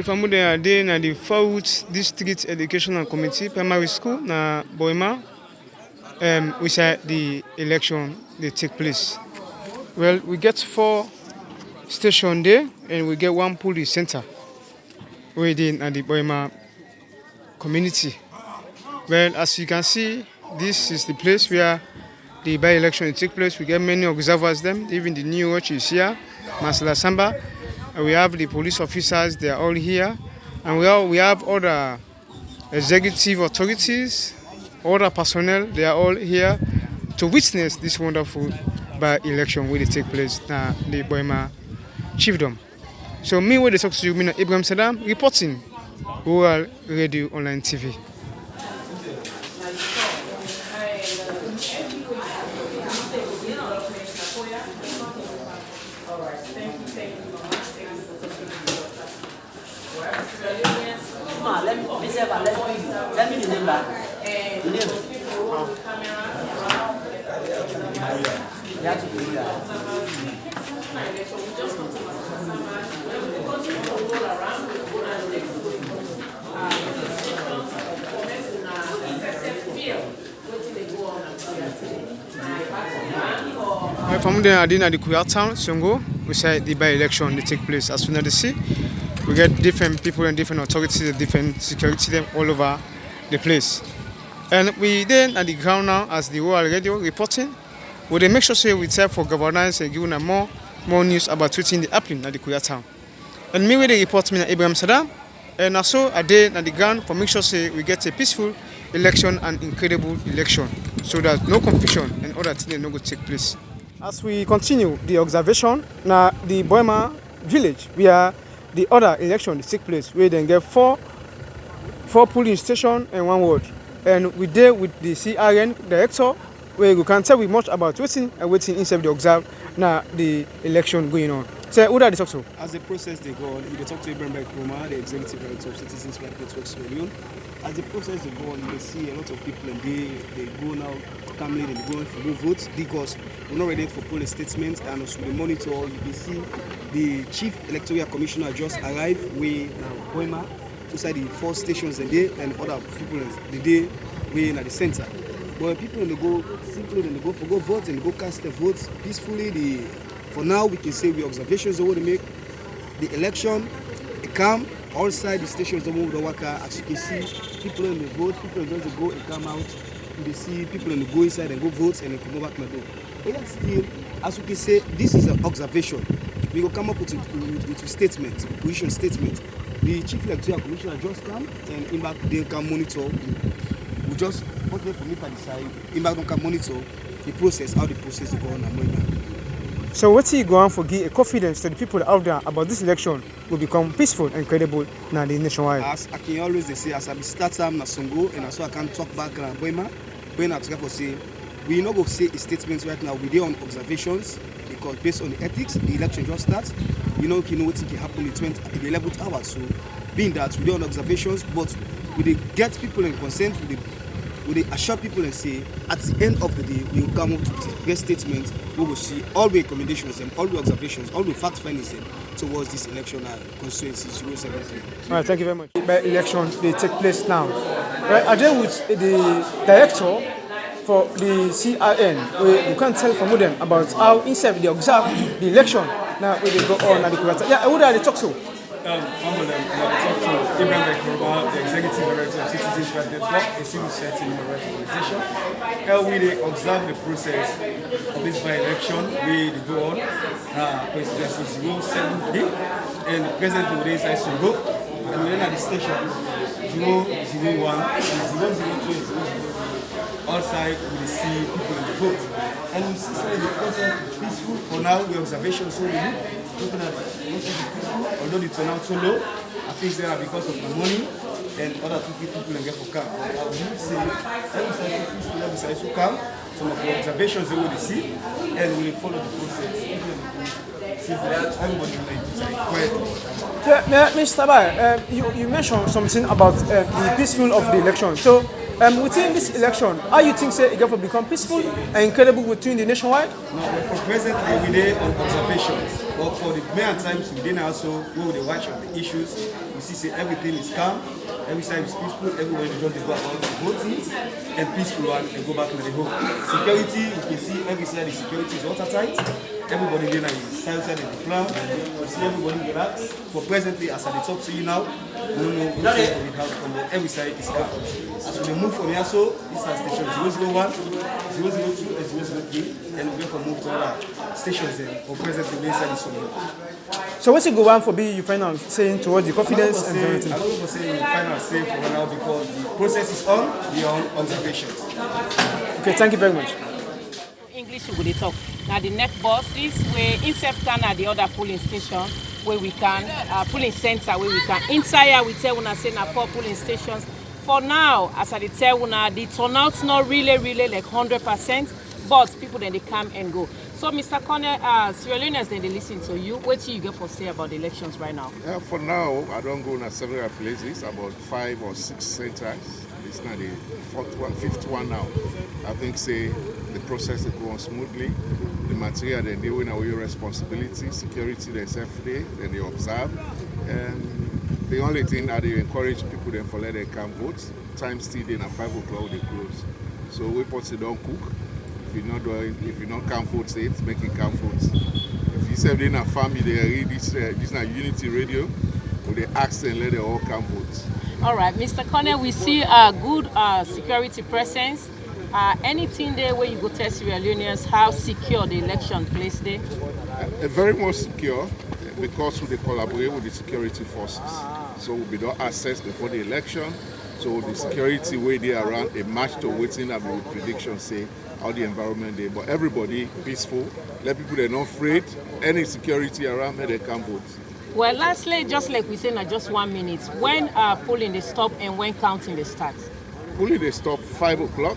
Well, from there, they na the Forward District Educational Committee Primary School na Boima, which the election they take place. Well, we get 4 stations there, and we get 1 police center within the Boima community. Well, as you can see, this is the place where the by-election take place. We get many observers them, even the new watch is here, Masala Samba. And we have the police officers, they are all here. And we have other executive authorities, other personnel, they are all here to witness this wonderful by-election where they take place in the Boima chiefdom. So me, where they talk to you, me Ibrahim Saddam, reporting Rural Radio Online TV. Let me remember. From there, I did at the Kuya town, Songo, we said the by-election they take place. As soon as they see, we get different people and different authorities and different security them all over the place. And we then at the ground now as the Rural Radio reporting, we they make sure say we tell for governance and giving them more news about what's in the happening at the Kuya town. And me with the report me Ibrahim Saddam, and also a day at the ground for make sure say we get a peaceful election and incredible election, so that no confusion and other things no go take place. As we continue the observation, now the Boima village where the other election take place, we then get 4 polling stations and 1 ward. And we there with the CRN director, where you can tell we much about waiting inside the observe now the election going on. So who are the talk to? As the process they go on, you talk to Ibrahim Kroma, the executive director of Citizens Right Networks Radio. As the process they go on, you see a lot of people and they go now calmly and they go for more votes because we're not ready for polling statements, and also the monitor. You can see the chief electoral commissioner just arrived with Boima inside the 4 stations a day, and other people the day way in at the center. But people they go simply they go for go vote and they go cast their votes peacefully. For now, we can say we observations they want to make the election calm. All side the stations don't move the worker. As you can see, people in the vote, people just go and come out. You see people in the go inside and go vote and they come back to the door. But yet still, as you can say, this is an observation. We will come up with a statement, a position statement. The chief electoral commissioner just come and in back they can monitor. We just put them for me to decide. In back they can monitor the process, how the process is going on. So what's he going for give a confidence to the people out there about this election will become peaceful and credible now the nationwide? As I can always say, as I start time na Songo and so I can talk back na Boima, when I talk for say we not go say a statement right now. We there on observations because based on the ethics, the election just starts. You know what can happen in the 11th hour. So being that we there on observations, but we get people in consent we assure people and say at the end of the day we will come up to the best statement. We will see all the recommendations and all the observations, all the fact findings towards this election constituency 073. All right, thank you very much. By election they take place now. Right, are there with the director for the CRN? You can tell from them about how inside they observe the election now when they go on at the Kurata. Yeah, who are they talk to? One of them, talk to Ibrahim Kroma, the executive director of Citizens Right Network, a civil society human rights organization. How we observe the process of this by-election, we go on, presidency 073, and presently we inside Songo, and we're at the station 001 and 002 and 003. Outside, we see people in the vote. And we see the process is peaceful. For now, we observation so we looking at the peaceful, although the turnout so low, I think they are because of the money and other people and get for car. I would say every side is peaceful, every side is so calm. Some of the observations they will see and we will follow the process. Everybody will like to quiet. Mr. Bai, you mentioned something about the peaceful of the election. So within this election, how you think say it will become peaceful and incredible within the nationwide? No, but for presently we are on observations. But for the main times within also, where they watch on the issues, you see say everything is calm, every side is peaceful, everybody just go about the voting and peaceful one and go back to the home. Security, you can see every side the security is watertight. Everybody there is silent in the plan. You see everybody relax. For presently, as I talk to you now, we don't know what's going to come, but every side is calm. As we move from here, so this is station 001, 002, and 003, and we go move to other stations then. For presently, inside is Songo. So what's it go on for be you final saying towards the confidence and everything? I don't want to say final say for now because the process is on, we are on observations. Okay, thank you very much. English we go dey talk. Now the neck boss this way inside can at the other polling station where we can polling center where we can. Inside here we tell una say na 4 polling stations. For now, as I dey tell una, the turnout's not really like 100%, but people then they come and go. So Mr. Corner, Sierra Leoneans then they listen to you. What do you get for say about the elections right now? For now, I don't go to several places, about 5 or 6 centers. It's not the 5th one now. I think say the process is going smoothly. The material then they win away responsibility, security they safety, then they observe. And the only thing that they encourage people then for let them come vote. Time still then at 5 o'clock they close. So we possibly don't cook. If you not come vote, say it, make it come vote. If you say in a family they read this is Unity Radio, or they ask them let them all come vote. All right, Mr. Corner, we see a good security presence. Anything there where you go tell Sierra Leoneans how secure the election place there? Very much secure because we collaborate with the security forces. So we don't access before the election. So the security way they around a match to waiting and with predictions say how the environment there. But everybody peaceful. Let people they're not afraid. Any security around they can vote. Well, lastly, just like we say now, just 1 minute. When polling they stop and when counting they start? Polling they stop 5 o'clock.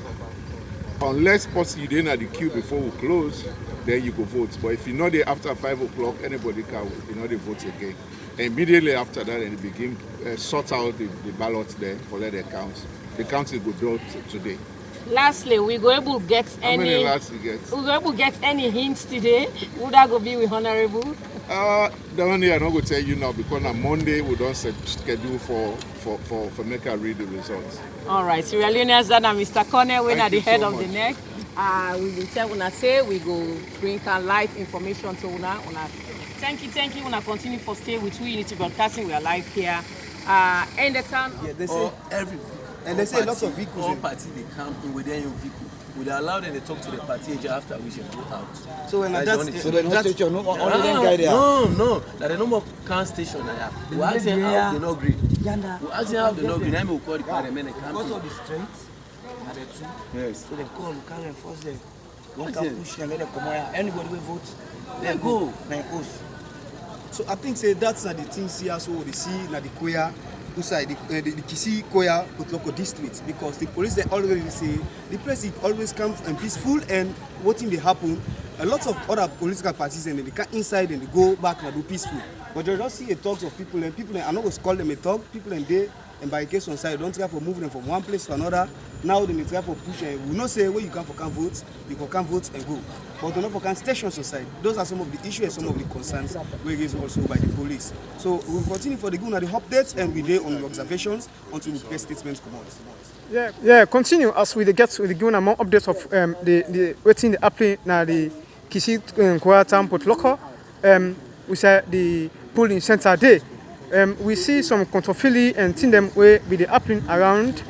Unless possibly you didn't at the queue before we close, then you go vote. But if you're not there after 5 o'clock, anybody can they vote again. And immediately after that, and they begin sort out the ballots there for let them count. The counting go do today. Lastly, we go able to get How many last you get? We go able to get any hints today. Would that go be with Honorable? The only I'm not going to tell you now because on Monday we don't schedule for make her read the results. All right, Sierra Leoneans, that and Mr. Corner, we're at the head so of the neck. We will tell una say we go bring live information to una. Thank you. Una continue for stay with we Unity Broadcasting. We are live here in the town. Yeah, they say and they say lots of vehicles. All party they come in with their own vehicle. We allow them to talk to the party agent after we should go out. So when that's So the no station, no only them guy there. No. That the no more can station there. We ask them how they not agree. We ask them how they not agree. Then we call the car and then they come. Because of the strength, are the two. Yes. So they call, carry and force them. One can push and let them come out. Anybody will vote. They go. Like us. So I think say that's the things here. So they see na the Koya, inside the Kisi Koya local districts because the police they already say the place is always calm and peaceful and what thing they happen. A lot of other political parties and they come inside and they go back and do peaceful. But you just see a talks of people and I'm not going to call them a talk. People and they and by case on side don't try for moving them from one place to another. Now they try for pushing. We not say where you come for can vote, you can vote and go. But not for can stations on side. Those are some of the issues and some of the concerns raised also by the police. So we will continue for the good and the updates and we day on the observations until we get statements come out. Yeah. Continue as we get to the given more updates of the waiting the apply now the Kisi Koya Town Port Local. We say the polling center day. We see some controversy and thing them where be the happening around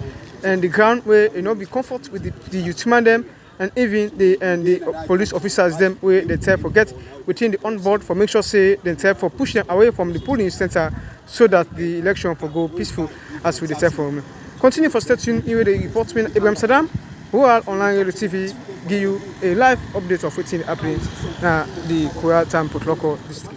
and the ground where be comfort with the youth man them and even the police officers them where they try forget within the on board for make sure say they try for push them away from the polling center so that the election for go peaceful as we try for. Continue for stay tuned here the reportman Ibrahim Saddam who are online radio TV give you a live update of what's happening the Koya Town Port Local district.